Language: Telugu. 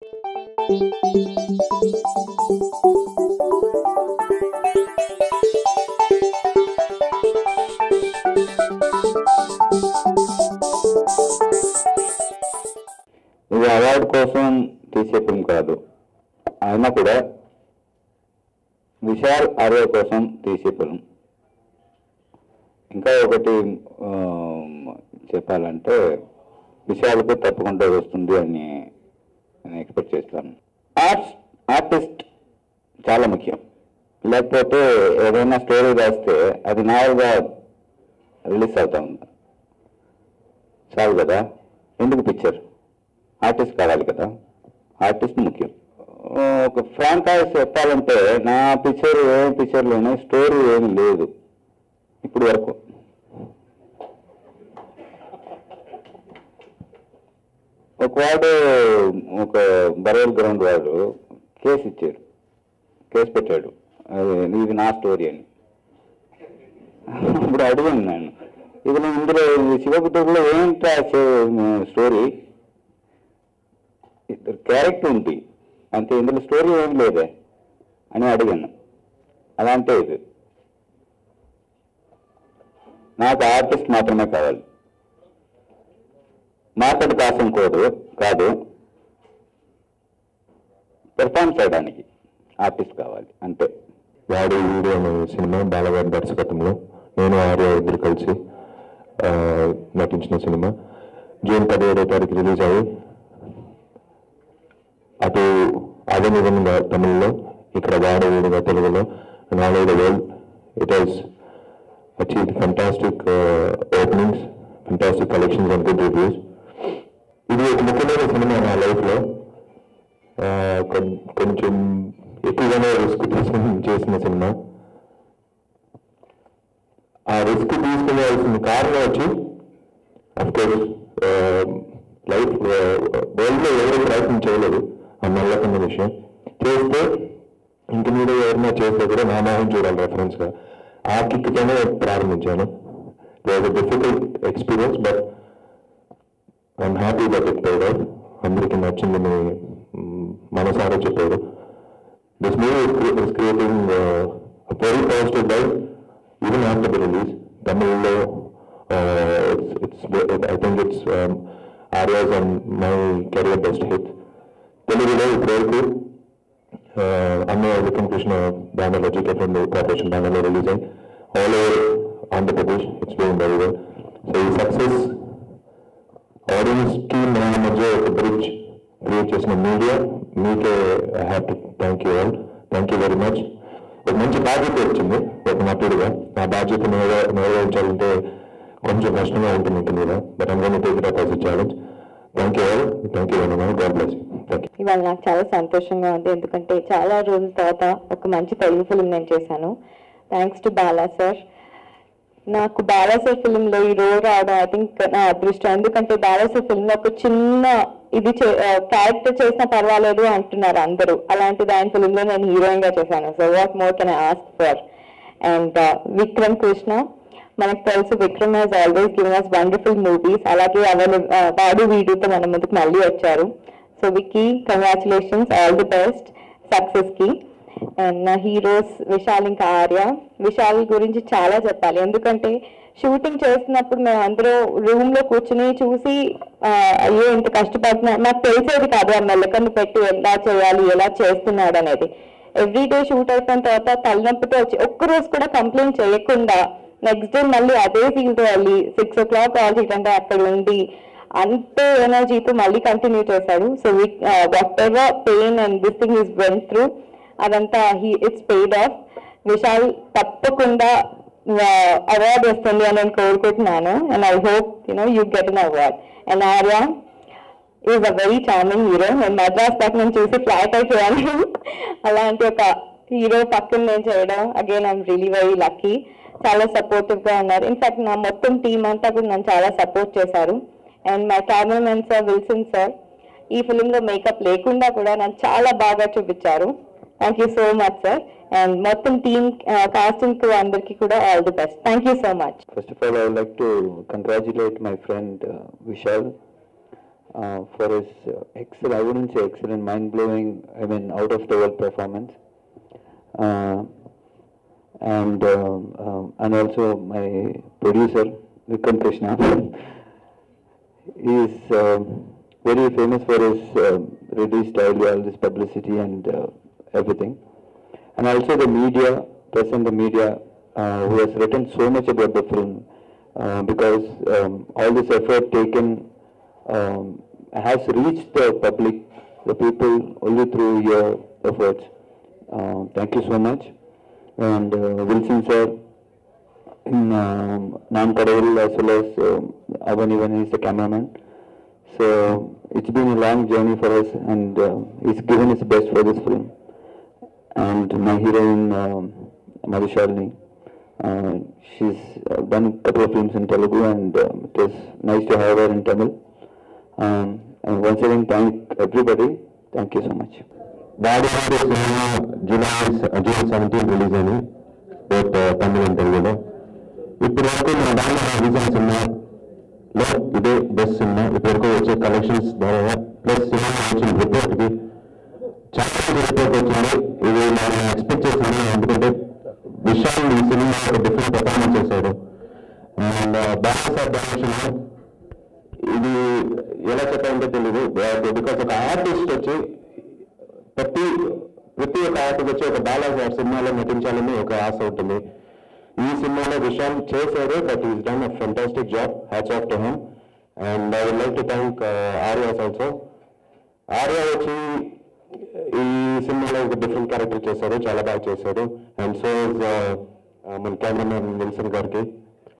ఇది అవార్డు కోసం తీసే ఫిల్మ్ కాదు, అయినా కూడా విశాల్ ఆర్య కోసం తీసే ఫిల్మ్. ఇంకా ఒకటి చెప్పాలంటే విశాల్కి తప్పకుండా వస్తుంది అని నేను ఎక్స్పెక్ట్ చేస్తాను. ఆర్టిస్ట్ చాలా ముఖ్యం. లేకపోతే ఏదైనా స్టోరీ రాస్తే అది నావల్గా రిలీజ్ అవుతా ఉంది చాలు కదా, ఎందుకు పిక్చర్? ఆర్టిస్ట్ కావాలి కదా, ఆర్టిస్ట్ ముఖ్యం. ఒక ఫ్రాంకైజ్ చెప్పాలంటే నా పిక్చర్లోనే స్టోరీ ఏమి లేదు ఇప్పుడు వరకు. ఒక బరేల్ గ్రౌండ్ వాడు కేసు పెట్టాడు, ఇది నా స్టోరీ అని. ఇప్పుడు అడిగాను నేను, ఇందులో శివపుత్రులో ఏంటి స్టోరీ? క్యారెక్టర్ ఉంది అంతే, ఇందులో స్టోరీ ఏం లేదే అని అడిగాను. అలాంటే ఇది నాకు ఆర్టిస్ట్ మాత్రమే కావాలి, మార్కెట్ కోసం కాదు, పెర్ఫార్మ్ చేయడానికి ఆర్టిస్ట్ కావాలి అంతే. వాడి వీడియో అనే సినిమా బాలగారి దర్శకత్వంలో నేను ఆర్య ఇద్దరు కలిసి నటించిన సినిమా జూన్ 17వ తారీఖు రిలీజ్ అయ్యి అటు అదే విధంగా తమిళ్లో, ఇక్కడ వాడే విధంగా తెలుగులో, and all over the world it has achieved fantastic openings, fantastic collections and good reviews. ఇది ఒక ముఖ్యమైన సినిమా నా లైఫ్లో. కొంచెం ఎక్కువగానే రిస్క్ తీసుకుని చేసిన సినిమా. ఆ రిస్క్ తీసుకోవాల్సిన కారణం వచ్చి అఫ్కోర్స్ లైఫ్ వరల్డ్లో ఎవరు ప్రయత్నం చేయలేదు నల్లకన్న విషయం. చేస్తే ఇంటి మీద ఎవరైనా చేస్తే కూడా నా మొహం చూడాలి రెఫరెన్స్గా. ఆ కిక్తోనే ప్రారంభించాను. It was a difficult experience, but I'm happy that it paid of. అందరికీ నచ్చిందని మనసారా చెప్పారు. This movie is creating very positive life even after the release. తమిళ్లో I think it's Arya's and my career best hit. తెలుగులో ఇప్పటివరకు అన్న విక్రమ్ కృష్ణ బ్యానర్లో జీకే ఫిల్మ్ కార్పొరేషన్ బ్యానర్లో రిలీజ్ అయ్యి all over Andhra Pradesh it's doing very well. So ఈ సక్సెస్ ఆడియన్స్కి మన మధ్య ఒక బ్రిడ్జ్ క్రియేట్ చేసిన మీడియా, మీకే I have to thank you all. Thank you very much. ఒక మంచి బాధ్యత వచ్చింది ఒక నటుడుగా. ఆ బాధ్యత నెరవేర్చాలంటే కొంచెం కష్టంగా ఉంటుంది ఇంటి మీద, but I'm going to take it up as a challenge. Thank you all. Thank you very much. God bless you. Thank you. ఇవాళ నాకు చాలా సంతోషంగా ఉంది, ఎందుకంటే చాలా రోజుల తర్వాత ఒక మంచి తెలుగు ఫిలిం నేను చేశాను. Thanks to Bala sir. నాకు బాలా సార్ ఫిలింలో ఈ రోల్ రావడం ఐ థింక్ నా అదృష్టం. ఎందుకంటే బాలా సార్ ఫిలింలో ఒక చిన్న క్యారెక్టర్ చేసినా పర్వాలేదు అంటున్నారు అందరూ. అలాంటిది ఆయన ఫిలింలో నేను హీరోయిన్ గా చేశాను. So what more can I ask for. And Vikram Krishna, మనకు తెలుసు Vikram has always given us wonderful movies. అలాగే వాడు వీడితో మన ముందుకు మళ్ళీ వచ్చారు. So Vicky, congratulations, all the best success కి. అండ్ నా హీరోస్ విశాల్ ఇంకా ఆర్య. విశాల్ గురించి చాలా చెప్పాలి, ఎందుకంటే షూటింగ్ చేస్తున్నప్పుడు మేము అందరూ రూమ్ లో కూర్చుని చూసి అయ్యో ఇంత కష్టపడుతున్నా, నాకు తెలిసేది కాదు ఆ మెల్లకన్ను పెట్టి ఎలా చేయాలి, ఎలా చేస్తున్నాడు అనేది. ఎవ్రీడే షూట్ అయిపోయిన తర్వాత తలనొప్పితో వచ్చి ఒక్కరోజు కూడా కంప్లైంట్ చేయకుండా నెక్స్ట్ డే మళ్ళీ అదే ఫీల్డ్ వెళ్ళి 6 o'clock ప్రాజెక్ట్ అంటే అక్కడ ఉండి అంతే ఎనర్జీతో మళ్ళీ కంటిన్యూ చేశాడు. So what ever pain and this thing is went through, అదంతా ఇట్స్ పెయిడ్ ఆఫ్. విశాల్ తప్పకుండా అవార్డు వస్తుంది అని నేను కోరుకుంటున్నాను. And I hope you get an award. And Arya is a very charming hero. నేను మద్రాస్ దాకా నేను చూసి ఫ్లాట్ అయిపోయాను. అలాంటి ఒక హీరో పక్కన నేను చేయడం again I'm really very lucky. చాలా సపోర్టివ్ గా ఉన్నారు. ఇన్ఫాక్ట్ నా మొత్తం టీమ్ అంతా కూడా నన్ను చాలా సపోర్ట్ చేశారు. అండ్ మా కెమెరామెన్ సార్ విల్సన్ సార్ ఈ ఫిలింలో మేకప్ లేకుండా కూడా నన్ను చాలా బాగా చూపించారు. Thank you so much sir. And మొత్తం టీమ్ కాస్టింగ్ కు అందరికీ కూడా all the best. Thank you so much. First of all, I would like to congratulate my friend Vishal for his excellent, I wouldn't say excellent, mind-blowing, I mean, out-of-the-world performance. And also my producer, Vikram Krishna. He is very famous for his ready style, all this publicity and everything. And also the media, press and the media, who has written so much about the film, because all this effort taken has reached the public, the people, only through your efforts. Thank you so much. And Wilson sir, in Nan Kadavul, as well as Avan is the cameraman. So it's been a long journey for us, and he's given his best for this film. And my heroine, Madhushalini, she's done a couple of films in Telugu, and it was nice to have her in Tamil. And once again, thank everybody. Thank you so much. Daddy cinema June 17 release అని బోత్ తమిళ అండ్ తెలుగులో. ఇప్పుడు వరకు మన దాంట్లో రిలీజ్ అయిన సినిమాలో ఇదే బెస్ట్ సినిమా. ఇప్పటివరకు వచ్చే కలెక్షన్స్ ద్వారా ప్లస్ సినిమా వచ్చిన రిపోర్ట్కి చాలా రిపోర్ట్ వచ్చింది. ఇది మనం ఎక్స్పెక్ట్ చేస్తున్నాం, ఎందుకంటే విశాల్ ఈ సినిమా ఒక డిఫరెంట్ పర్ఫార్మెన్స్ చేశాడు. అండ్ బాగా డైరెక్షన్లో ఇది ఎలా చెప్పాలంటే తెలియదు, బికాస్ ఒక ఆర్టిస్ట్ వచ్చి ప్రతి ఒక్క ఆర్టిస్ట్ వచ్చి ఒక బాలాజీ సినిమాలో నటించాలని ఒక ఆశ ఉంటుంది. ఈ సినిమాలో విశాల్ చేశారు, but is done a fantastic job. Hats off to him. And I would like to thank ఆర్యాస్ ఆల్సో. ఆర్యా వచ్చి ఈ సినిమాలో ఒక డిఫరెంట్ క్యారెక్టర్ చేశారు, చాలా బాగా చేశారు. అండ్ సో మన కెమెరామెన్ విల్సన్ గారికి